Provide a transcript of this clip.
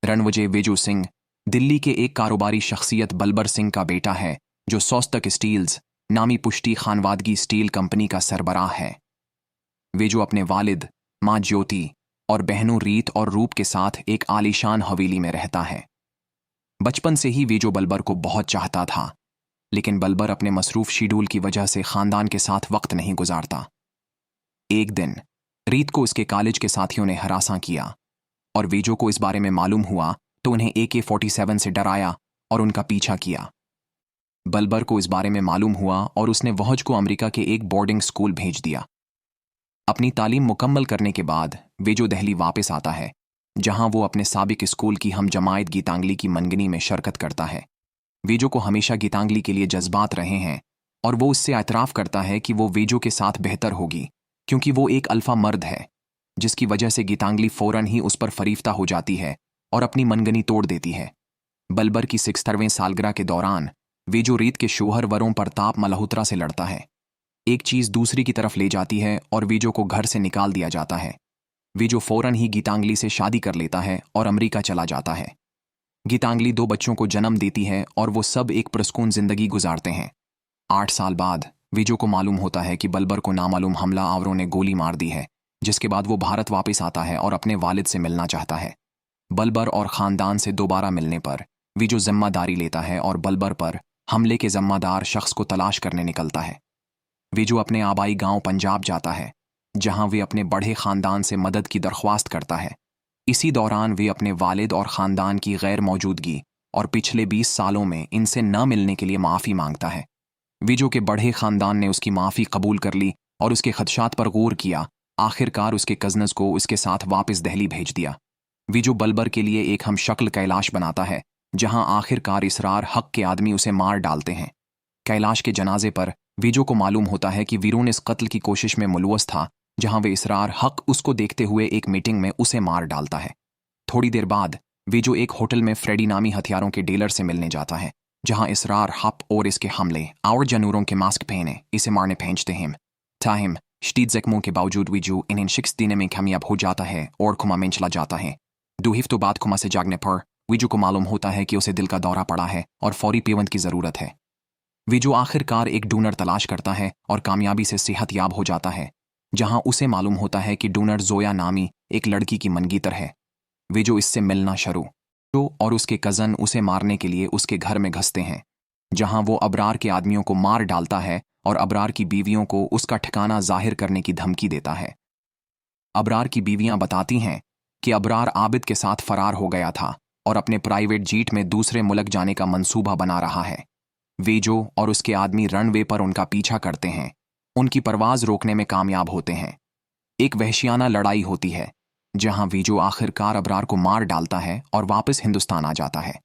रणवजे वेजू सिंह दिल्ली के एक कारोबारी शख्सियत बलबर सिंह का बेटा है जो सौस्तक स्टील्स नामी पुश्ती खानवादगी स्टील कंपनी का सरबराह है। वेजू अपने वालिद, माँ ज्योति और बहनों रीत और रूप के साथ एक आलीशान हवेली में रहता है। बचपन से ही वेजो बलबर को बहुत चाहता था, लेकिन बलबर अपने मसरूफ शेड्यूल की वजह से खानदान के साथ वक्त नहीं गुजारता। एक दिन रीत को उसके कॉलेज के साथियों ने हरासा किया और वेजो को इस बारे में मालूम हुआ तो उन्हें AK-47 से डराया और उनका पीछा किया। बलबर को इस बारे में मालूम हुआ और उसने वहज को अमेरिका के एक बोर्डिंग स्कूल भेज दिया। अपनी तालीम मुकम्मल करने के बाद वेजो दिल्ली वापस आता है, जहां वो अपने साबिक स्कूल की हम जमायत गीतांजलि की मनगनी में शिरकत करता है। वेजो को हमेशा गीतांजलि के लिए जज्बात रहे हैं और वो उससे एतराफ़ करता है कि वो वेजो के साथ बेहतर होगी, क्योंकि वो एक अल्फा मर्द है, जिसकी वजह से गीतांजलि फौरन ही उस पर फरीफ्ता हो जाती है और अपनी मनगनी तोड़ देती है। बलबर की 76वें सालगिरह के दौरान वेजो रीत के शोहर वरों प्रताप मल्होत्रा से लड़ता है। एक चीज़ दूसरी की तरफ ले जाती है और वेजो को घर से निकाल दिया जाता है। वेजो फौरन ही गीतांजलि से शादी कर लेता है और अमेरिका चला जाता है। गीतांजलि 2 बच्चों को जन्म देती है और वो सब एक पुरस्कून जिंदगी गुजारते हैं। 8 साल बाद वेजो को मालूम होता है कि बलबर को नामालूम हमला आवरों ने गोली मार दी है, जिसके बाद वो भारत वापस आता है और अपने वालिद से मिलना चाहता है। बलबर और ख़ानदान से दोबारा मिलने पर वेजो जिम्मेदारी लेता है और बलबर पर हमले के जिम्मेदार शख्स को तलाश करने निकलता है। वेजो अपने आबाई गांव पंजाब जाता है, जहां वे अपने बड़े ख़ानदान से मदद की दरख्वास्त करता है। इसी दौरान वे अपने वालिद और ख़ानदान की गैर मौजूदगी और पिछले 20 सालों में इनसे न मिलने के लिए माफ़ी मांगता है। वेजो के बड़े ख़ानदान ने उसकी माफ़ी कबूल कर ली और उसके खदशात पर गौर किया। आखिरकार उसके कज़नस को उसके साथ वापस दिल्ली भेज दिया। वेजो बलबर के लिए एक हम शक्ल कैलाश बनाता है, जहां आखिरकार इसरार हक के आदमी उसे मार डालते हैं। कैलाश के जनाजे पर वेजो को मालूम होता है कि वीरून इस कत्ल की कोशिश में मुलव्वस था, जहां वे इसरार हक उसको देखते हुए एक मीटिंग में उसे मार डालता है। थोड़ी देर बाद वेजो एक होटल में फ्रेडी नामी हथियारों के डीलर से मिलने जाता है, जहां इसरार हक और इसके हमले और जानवरों के मास्क पहने इसे मारने पहुंचते हैं। ताहिम शदीद जख्मों के बावजूद वेजो इन्हें शिक्स्त देने में कामयाब हो जाता है और खुमा में चला जाता है। 2 हफ्तों बाद खुमा से जागने पर वेजो को मालूम होता है कि उसे दिल का दौरा पड़ा है और फौरी पेवंद की ज़रूरत है। वेजो आखिरकार एक डोनर तलाश करता है और कामयाबी से सेहतयाब हो जाता है, जहां उसे मालूम होता है कि डोनर जोया नामी एक लड़की की मनगीतर है। वेजो इससे मिलना शुरू और उसके कज़न उसे मारने के लिए उसके घर में घुसते हैं, जहां वो अबरार के आदमियों को मार डालता है और अबरार की बीवियों को उसका ठिकाना जाहिर करने की धमकी देता है। अबरार की बीवियां बताती हैं कि अबरार आबिद के साथ फरार हो गया था और अपने प्राइवेट जीट में दूसरे मुल्क जाने का मंसूबा बना रहा है। वेजो और उसके आदमी रनवे पर उनका पीछा करते हैं, उनकी परवाज रोकने में कामयाब होते हैं। एक वहशियाना लड़ाई होती है, जहां वेजो आखिरकार अबरार को मार डालता है और वापस हिंदुस्तान आ जाता है।